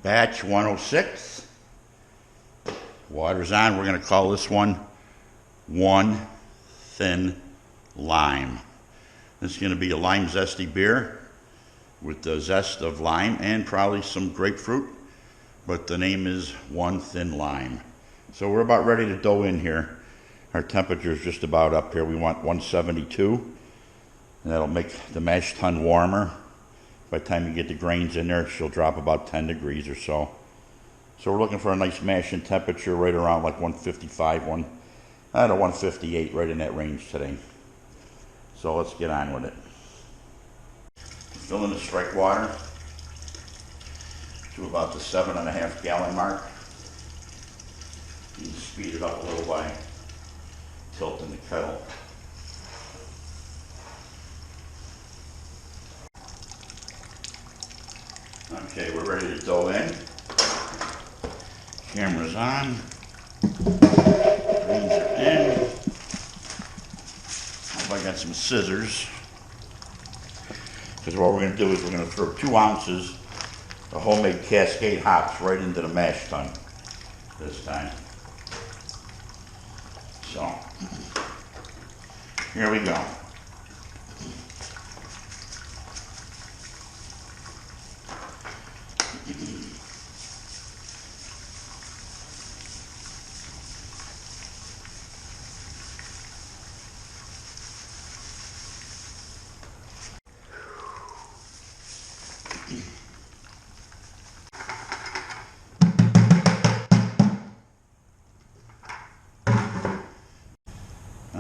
Batch 106. Water's on. We're going to call this one Thin Lime. This is going to be a lime zesty beer with the zest of lime and probably some grapefruit, but the name is Thin Lime. So we're about ready to dough in here. Our temperature is just about up here. We want 172, and that'll make the mash tun warmer. By the time you get the grains in there, she'll drop about 10 degrees or so. So we're looking for a nice mashing temperature right around like 155, 158, right in that range today. So let's get on with it. Fill in the strike water to about the 7.5 gallon mark. You can speed it up a little by tilting the kettle. Okay, we're ready to dough in. Camera's on. Grains are in. Hope I got some scissors. Because what we're going to do is we're going to throw 2 ounces of homemade Cascade hops right into the mash tun this time. So, here we go.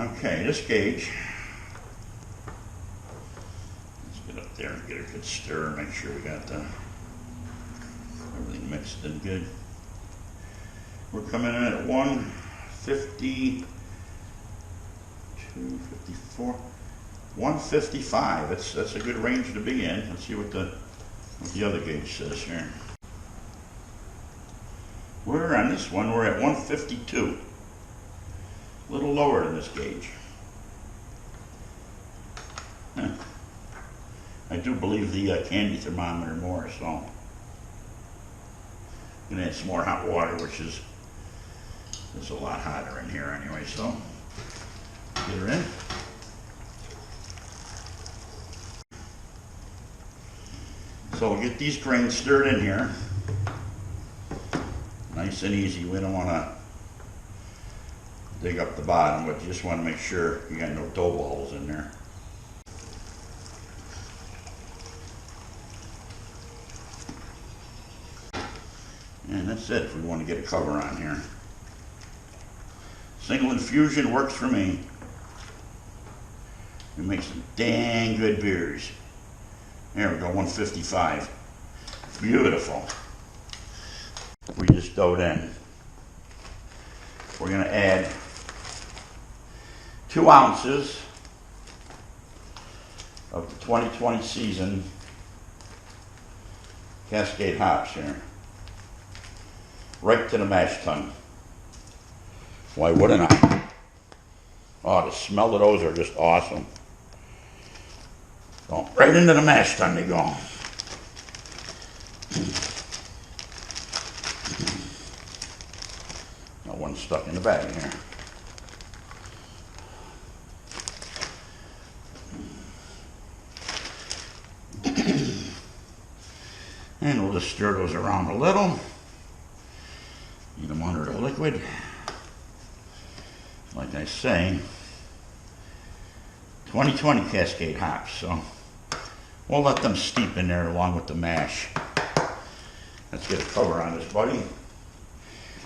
Okay, this gauge, let's get up there and get a good stir, make sure we got everything mixed in good. We're coming in at 150, 254, 155. That's a good range to be in. Let's see what the other gauge says here. We're on this one, we're at 152. A little lower than this gauge. I do believe the candy thermometer more, so I'm gonna add some more hot water, which is a lot hotter in here anyway. So get her in. So we'll get these grains stirred in here, nice and easy. We don't want to dig up the bottom, but you just want to make sure you got no dough balls in there. And that's it if we want to get a cover on here. Single infusion works for me. We make some dang good beers. There we go, 155. Beautiful. We just doughed in. We're going to add 2 ounces of the 2020 season Cascade hops here, right to the mash tun. Why wouldn't I? Oh, the smell of those are just awesome. So right into the mash tun they go. No one's stuck in the bag here. And we'll just stir those around a little. Get them under the liquid. Like I say, 2020 Cascade hops, so we'll let them steep in there along with the mash. Let's get a cover on this, buddy.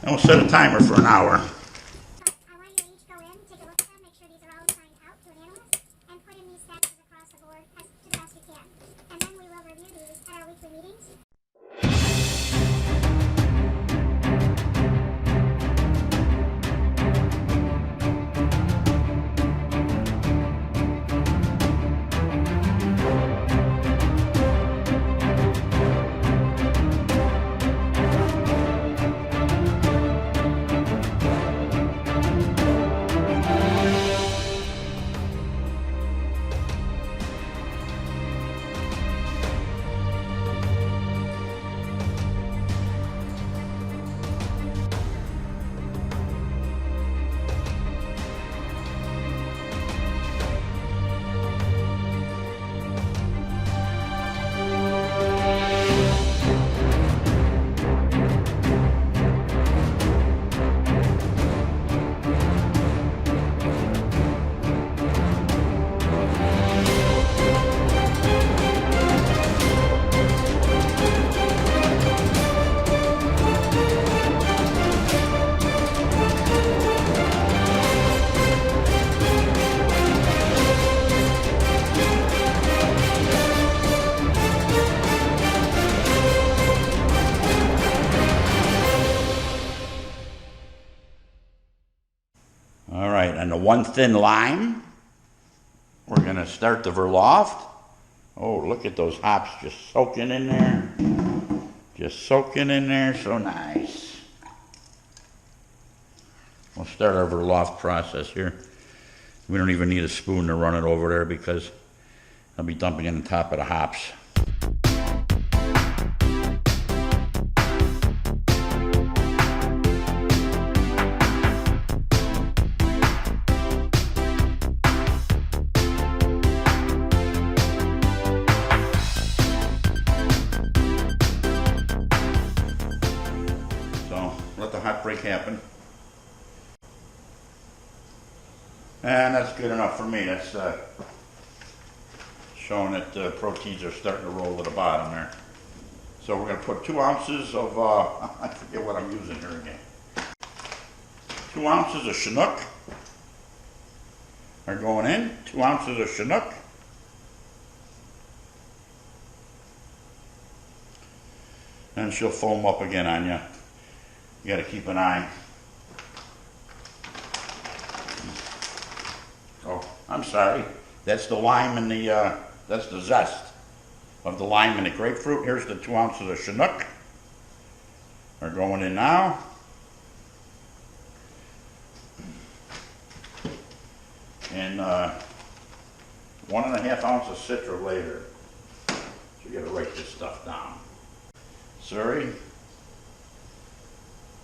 And we'll set a timer for an hour. I want you to each go in, take a look at them, make sure these are all signed out to an analyst, and put in these stats across the board to the best we can. And then we will review these at our weekly meetings. All right, and the one thin lime, we're gonna start the Verloft. Oh, look at those hops just soaking in there. Just soaking in there, so nice. We'll start our Verloft process here. We don't even need a spoon to run it over there because I'll be dumping it on top of the hops. So let the hot break happen. And that's good enough for me. That's showing that the proteins are starting to roll to the bottom there. So we're going to put 2 ounces of, I forget what I'm using here again. 2 ounces of Chinook are going in. 2 ounces of Chinook. And she'll foam up again on you. You got to keep an eye. Oh, I'm sorry. That's the lime and the, that's the zest of the lime and the grapefruit. Here's the 2 ounces of Chinook. Are going in now. And 1.5 ounces of Citra later. So you gotta write this stuff down. Surrey.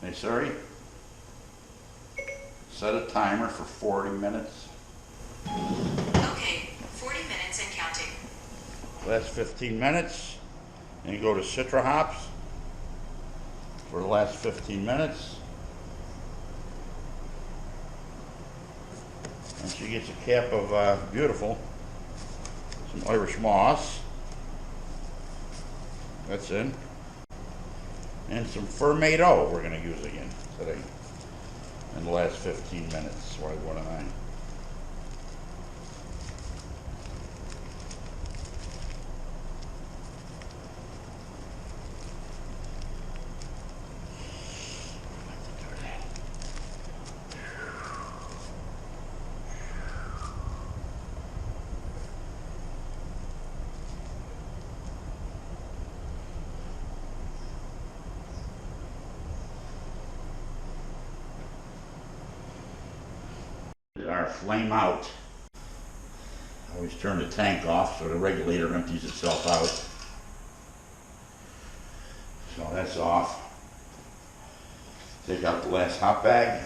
Hey, Surrey. Set a timer for 40 minutes. Okay, 40 minutes and counting. Last 15 minutes. And you go to Citra hops for the last 15 minutes. And she gets a cap of beautiful, some Irish moss. That's in. And some Fermato we're going to use again today in the last 15 minutes. Why wouldn't I? Our flame out. Always turn the tank off so the regulator empties itself out. So that's off. Take out the last hot bag.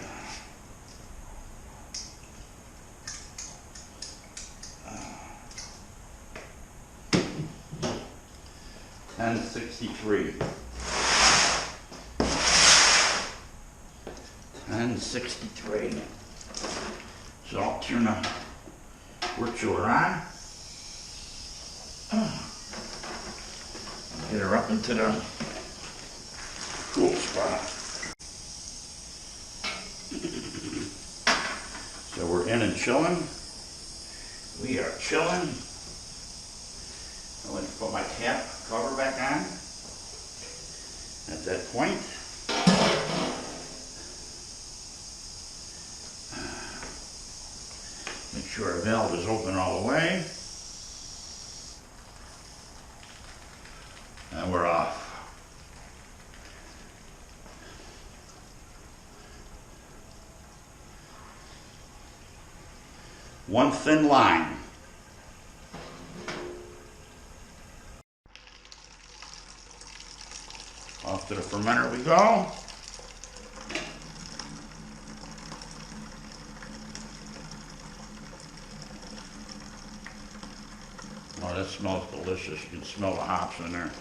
$10.63. $10.63. So I'll turn the wood chiller on. Get her up into the cool spot. So we're in and chilling. We are chilling. I'm going to put my cap cover back on at that point. Make sure our valve is open all the way. And we're off. One thin line. Off to the fermenter we go. Oh, that smells delicious. You can smell the hops in there.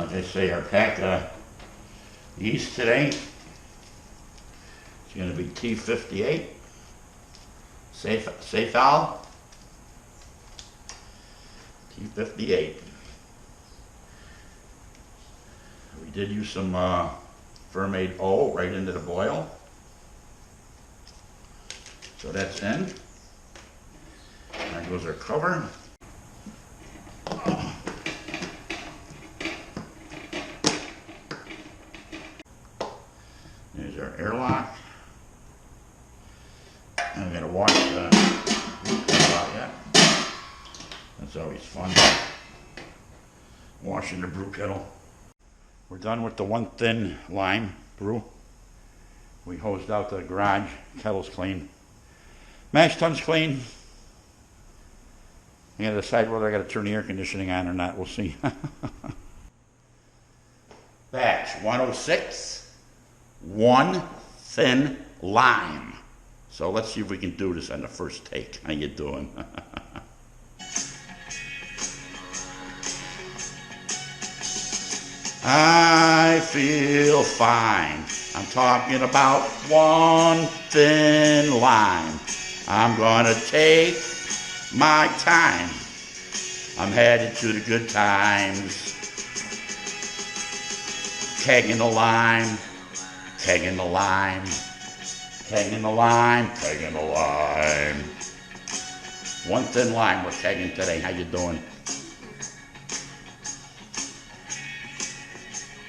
Like I say, our pack yeast today is going to be T58. Safal. T58. We did use some Fermade O right into the boil. So that's in. There goes our cover. There's our airlock. I'm going to wash the brew kettle out yet. That's always fun. Washing the brew kettle. We're done with the one thin lime brew. We hosed out the garage. Kettle's clean. Mash tun's clean. I gotta decide whether I gotta turn the air conditioning on or not. We'll see. Batch 106. One thin lime. So let's see if we can do this on the first take. How you doing? I feel fine. I'm talking about one thin lime. I'm gonna take my time. I'm headed to the good times. Kegging the lime, kegging the lime, kegging the lime, kegging the lime. One thin lime we're kegging today. How you doing?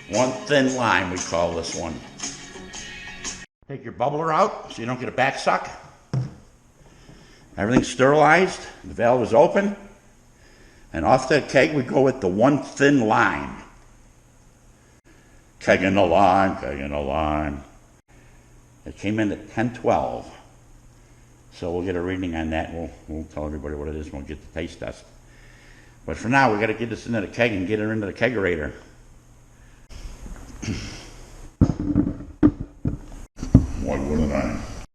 One thin lime, we call this one. Take your bubbler out so you don't get a back suck. Everything's sterilized. The valve is open. And off that keg, we go with the one thin lime. Kegging the lime, kegging the lime. It came in at 1012. So we'll get a reading on that. We'll tell everybody what it is when we get the taste test. But for now, we got to get this into the keg and get it into the kegerator.